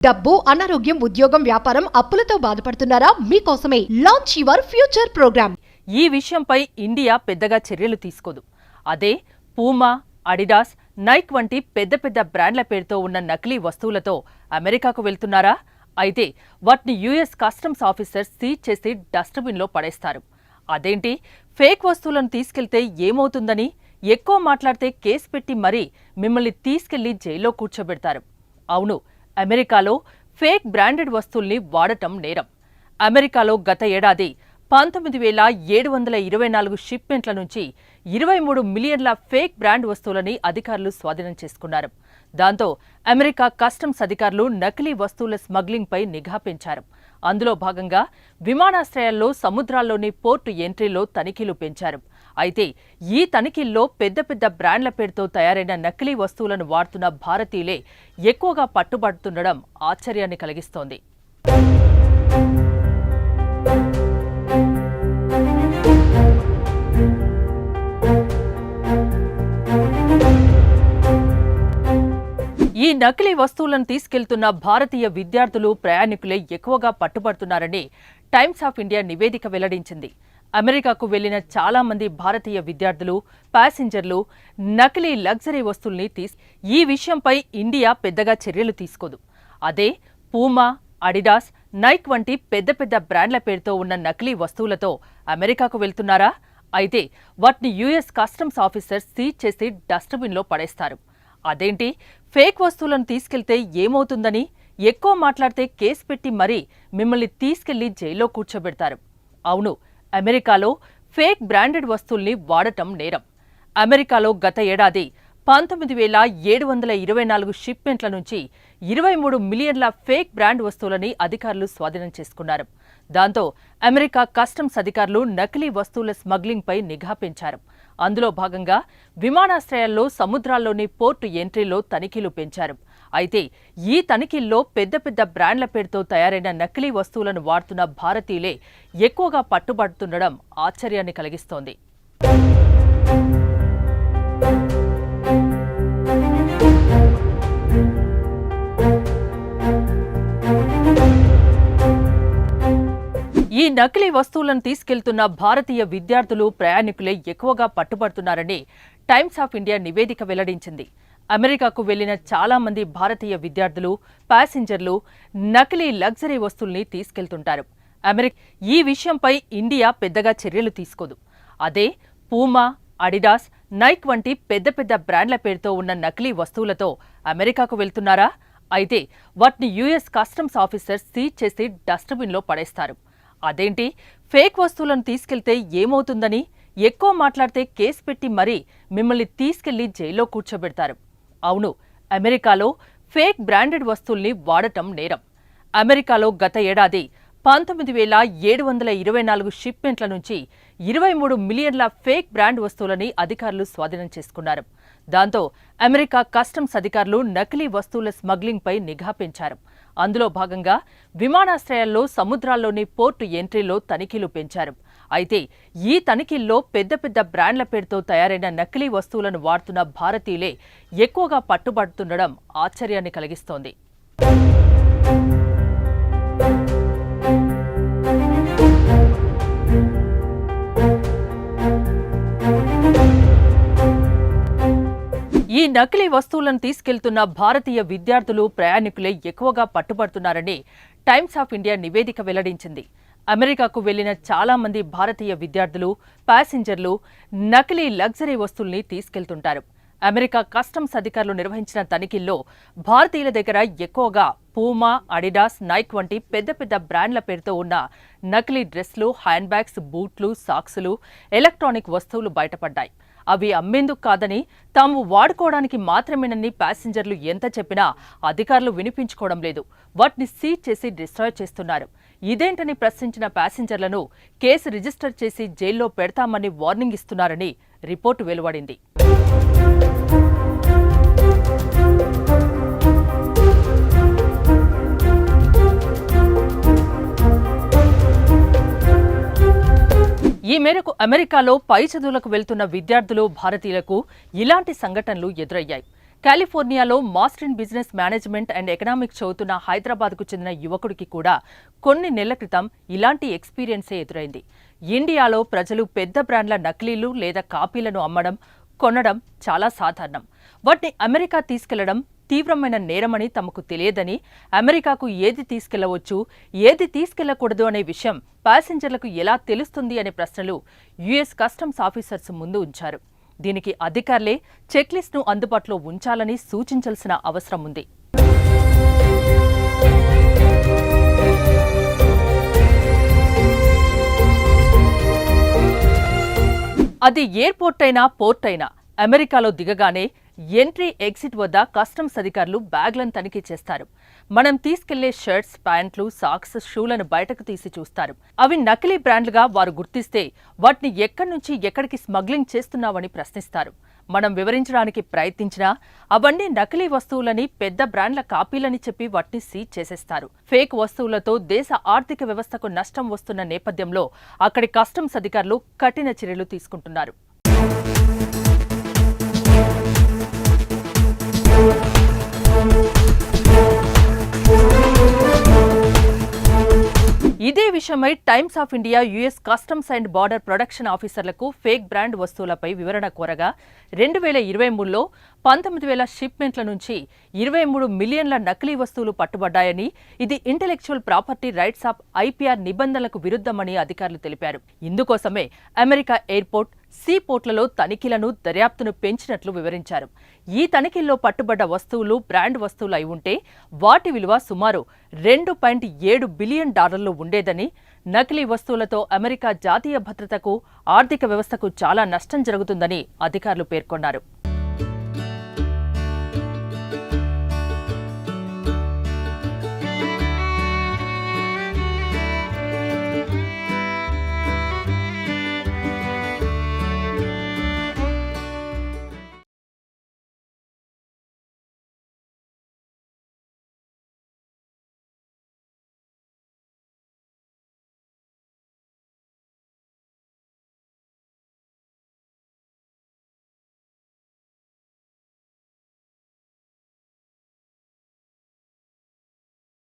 డబ్బు, అనారోగ్యం, ఉద్యోగం, వ్యాపారం, అప్పులతో బాధపడుతున్నారా? మీకోసమే లాంచ్ యువర్ ఫ్యూచర్ ప్రోగ్రామ్. ఈ విషయంపై ఇండియా పెద్దగా చర్యలు తీసుకోదు. అదే పూమా, అడిడాస్, నైక్ వంటి పెద్ద పెద్ద బ్రాండ్ల పేరుతో ఉన్న నకిలీ వస్తువులతో అమెరికాకు వెళ్తున్నారా? అయితే వాటిని యుఎస్ కస్టమ్స్ ఆఫీసర్స్ సీజ్ చేసి డస్ట్బిన్లో పడేస్తారు. అదేంటి, ఫేక్ వస్తువులను తీసుకెళ్తే ఏమవుతుందని ఎక్కువ మాట్లాడితే కేసు పెట్టి మరీ మిమ్మల్ని తీసుకెళ్లి జైల్లో కూర్చోబెడతారు. అవును, అమెరికాలో ఫేక్ బ్రాండెడ్ వస్తువుల్ని వాడటం నేరం. అమెరికాలో గత ఏడాది 19,724 షిప్మెంట్ల నుంచి 23 మిలియన్ల ఫేక్ బ్రాండ్ వస్తువులని అధికారులు స్వాధీనం చేసుకున్నారు. దాంతో అమెరికా కస్టమ్స్ అధికారులు నకిలీ వస్తువుల స్మగ్లింగ్పై నిఘా పెంచారు. అందులో భాగంగా విమానాశ్రయాల్లో, సముద్రాల్లోని పోర్టు ఎంట్రీలో తనిఖీలు పెంచారు. అయితే ఈ తనిఖీల్లో పెద్ద పెద్ద బ్రాండ్ల పేరుతో తయారైన నకిలీ వస్తువులను వాడుతున్న భారతీయులే ఎక్కువగా పట్టుబడుతుండడం ఆశ్చర్యాన్ని కలిగిస్తోంది. ఈ నకిలీ వస్తువులను తీసుకెళ్తున్న భారతీయ విద్యార్థులు, ప్రయాణికులే ఎక్కువగా పట్టుబడుతున్నారని టైమ్స్ ఆఫ్ ఇండియా నివేదిక వెల్లడించింది. అమెరికాకు వెళ్లిన చాలా మంది భారతీయ విద్యార్థులు, ప్యాసింజర్లు నకిలీ లగ్జరీ వస్తువుల్ని ఈ విషయంపై ఇండియా పెద్దగా చర్యలు తీసుకోదు. అదే పూమా, అడిడాస్, నైక్ వంటి పెద్ద పెద్ద బ్రాండ్ల పేరుతో ఉన్న నకిలీ వస్తువులతో అమెరికాకు వెళ్తున్నారా? అయితే వాటిని యుఎస్ కస్టమ్స్ ఆఫీసర్స్ సీజ్ చేసి డస్ట్బిన్లో పడేస్తారు. అదేంటి, ఫేక్ వస్తువులను తీసుకెళ్తే ఏమవుతుందని ఎక్కువ మాట్లాడితే కేసు పెట్టి మరీ మిమ్మల్ని తీసుకెళ్లి జైల్లో కూర్చోబెడతారు. అవును, అమెరికాలో ఫేక్ బ్రాండెడ్ వస్తువుల్ని వాడటం నేరం. అమెరికాలో గత ఏడాది 19,724 షిప్మెంట్ల నుంచి 23 మిలియన్ల ఫేక్ బ్రాండ్ వస్తువులని అధికారులు స్వాధీనం చేసుకున్నారు. దాంతో అమెరికా కస్టమ్స్ అధికారులు నకిలీ వస్తువుల స్మగ్లింగ్పై నిఘా పెంచారు. అందులో భాగంగా విమానాశ్రయాల్లో, సముద్రాల్లోని పోర్టు ఎంట్రీలో తనిఖీలు పెంచారు. అయితే ఈ తనిఖీల్లో పెద్ద పెద్ద బ్రాండ్ల పేరుతో తయారైన నకిలీ వస్తువులను వాడుతున్న భారతీయులే ఎక్కువగా పట్టుబడుతుండడం ఆశ్చర్యాన్ని కలిగిస్తోంది. ఈ నకిలీ వస్తువులను తీసుకెళ్తున్న భారతీయ విద్యార్థులు, ప్రయాణికులే ఎక్కువగా పట్టుబడుతున్నారని టైమ్స్ ఆఫ్ ఇండియా నివేదిక వెల్లడించింది. అమెరికాకు వెళ్లిన చాలా మంది భారతీయ విద్యార్థులు, ప్యాసింజర్లు నకిలీ లగ్జరీ వస్తువుల్ని తీసుకెళ్తుంటారు. ఈ విషయంపై ఇండియా పెద్దగా చర్యలు తీసుకోదు. అదే పూమా, అడిడాస్, నైక్ వంటి పెద్ద పెద్ద బ్రాండ్ల పేరుతో ఉన్న నకిలీ వస్తువులతో అమెరికాకు వెళ్తున్నారా? అయితే వాటిని యుఎస్ కస్టమ్స్ ఆఫీసర్స్ సీజ్ చేసి డస్ట్బిన్లో పడేస్తారు. అదేంటి, ఫేక్ వస్తువులను తీసుకెళ్తే ఏమవుతుందని ఎక్కువ మాట్లాడితే కేసు పెట్టి మరీ మిమ్మల్ని తీసుకెళ్లి జైల్లో కూర్చోబెడతారు. అవును, అమెరికాలో ఫేక్ బ్రాండెడ్ వస్తువుల్ని వాడటం నేరం. అమెరికాలో గత ఏడాది 19,724 షిప్మెంట్ల నుంచి 23 మిలియన్ల ఫేక్ బ్రాండ్ వస్తువులని అధికారులు స్వాధీనం చేసుకున్నారు. దాంతో అమెరికా కస్టమ్స్ అధికారులు నకిలీ వస్తువుల స్మగ్లింగ్పై నిఘా పెంచారు. అందులో భాగంగా విమానాశ్రయాల్లో, సముద్రాల్లోని పోర్టు ఎంట్రీలో తనిఖీలు పెంచారు. అయితే ఈ తనిఖీల్లో పెద్ద పెద్ద బ్రాండ్ల పేరుతో తయారైన నకిలీ వస్తువులను వాడుతున్న భారతీయులే ఎక్కువగా పట్టుబడుతుండడం ఆశ్చర్యాన్ని కలిగిస్తోంది. ఈ నకిలీ వస్తువులను తీసుకెళ్తున్న భారతీయ విద్యార్థులు, ప్రయాణికులే ఎక్కువగా పట్టుబడుతున్నారని టైమ్స్ ఆఫ్ ఇండియా నివేదిక వెల్లడించింది. అమెరికాకు వెళ్లిన చాలా మంది భారతీయ విద్యార్థులు, ప్యాసింజర్లు నకిలీ లగ్జరీ వస్తువుల్ని తీసుకెళ్తుంటారు. అమెరికా కస్టమ్స్ అధికారులు నిర్వహించిన తనిఖీల్లో భారతీయుల దగ్గర ఎక్కువగా పూమా, అడిడాస్, నైక్ వంటి పెద్ద పెద్ద బ్రాండ్ల పేరుతో ఉన్న నకిలీ డ్రెస్లు, హ్యాండ్ బ్యాగ్స్, బూట్లు, సాక్సులు, ఎలక్ట్రానిక్ వస్తువులు బయటపడ్డాయి. అవి అమ్మేందుకు కాదని, తాము వాడుకోవడానికి మాత్రమేనని ప్యాసింజర్లు ఎంత చెప్పినా అధికారులు వినిపించుకోవడం లేదు. వాటిని సీజ్ చేసి డిస్ట్రాయ్ చేస్తున్నారు. ఇదేంటని ప్రశ్నించిన ప్యాసింజర్లను కేసు రిజిస్టర్ చేసి జైల్లో పెడతామని వార్నింగ్ ఇస్తున్నారని రిపోర్టు వెలువడింది. ఈ మేరకు అమెరికాలో పై చదువులకు వెళ్తున్న విద్యార్థులు, భారతీయులకు ఇలాంటి సంఘటనలు ఎదురయ్యాయి. కాలిఫోర్నియాలో master in business management and economics చదువుతున్న హైదరాబాద్కు చెందిన యువకుడికి కూడా కొన్ని నెలల క్రితం ఇలాంటి ఎక్స్పీరియన్సే ఎదురైంది. ఇండియాలో ప్రజలు పెద్ద బ్రాండ్ల నకిలీలు లేదా కాపీలను అమ్మడం, కొనడం చాలా సాధారణం. వాటిని అమెరికా తీసుకెళ్లడం తీవ్రమైన నేరమని తమకు తెలియదని, అమెరికాకు ఏది తీసుకెళ్లవచ్చు, ఏది తీసుకెళ్లకూడదు అనే విషయం ప్యాసింజర్లకు ఎలా తెలుస్తుంది అనే ప్రశ్నలు యుఎస్ కస్టమ్స్ ఆఫీసర్స్ ముందు ఉంచారు. దీనికి అధికారులే చెక్లిస్ట్ను అందుబాటులో ఉంచాలని సూచించాల్సిన అవసరం ఉంది. అది ఎయిర్పోర్ట్ అయినా, పోర్ట్ అయినా అమెరికాలో దిగగానే ఎంట్రీ, ఎగ్జిట్ వద్ద కస్టమ్స్ అధికారులు బ్యాగ్లను తనిఖీ చేస్తారు. మనం తీసుకెళ్లే షర్ట్స్, ప్యాంట్లు, సాక్స్, షూలను బయటకు తీసి చూస్తారు. అవి నకిలీ బ్రాండ్లుగా వారు గుర్తిస్తే వాటిని ఎక్కడి నుంచి ఎక్కడికి స్మగ్లింగ్ చేస్తున్నావని ప్రశ్నిస్తారు. మనం వివరించడానికి ప్రయత్నించినా అవన్నీ నకిలీ వస్తువులని, పెద్ద బ్రాండ్ల కాపీలని చెప్పి వాటిని సీజ్ చేసేస్తారు. ఫేక్ వస్తువులతో దేశ ఆర్థిక వ్యవస్థకు నష్టం వస్తున్న నేపథ్యంలో అక్కడి కస్టమ్స్ అధికారులు కఠిన చర్యలు తీసుకుంటున్నారు. ఇదే విషయమై Times of India US customs and border production ఆఫీసర్లకు ఫేక్ బ్రాండ్ వస్తువులపై వివరణ కోరగా 2023లో 19,000 షిప్మెంట్ల నుంచి 23 మిలియన్ల నకిలీ వస్తువులు పట్టుబడ్డాయని, ఇది intellectual property rights of IPR నిబంధనలకు విరుద్ధమని అధికారులు తెలిపారు. ఇందుకోసమే అమెరికా ఎయిర్పోర్ట్, సీ పోర్ట్లలో తనిఖీలను, దర్యాప్తును పెంచినట్లు వివరించారు. ఈ తనిఖీల్లో పట్టుబడ్డ వస్తువులు బ్రాండ్ వస్తువులు అయి ఉంటే వాటి విలువ సుమారు $2.7 బిలియన్ ఉండేదని, నకిలీ వస్తువులతో అమెరికా జాతీయ భద్రతకు, ఆర్థిక వ్యవస్థకు చాలా నష్టం జరుగుతుందని అధికారులు పేర్కొన్నారు.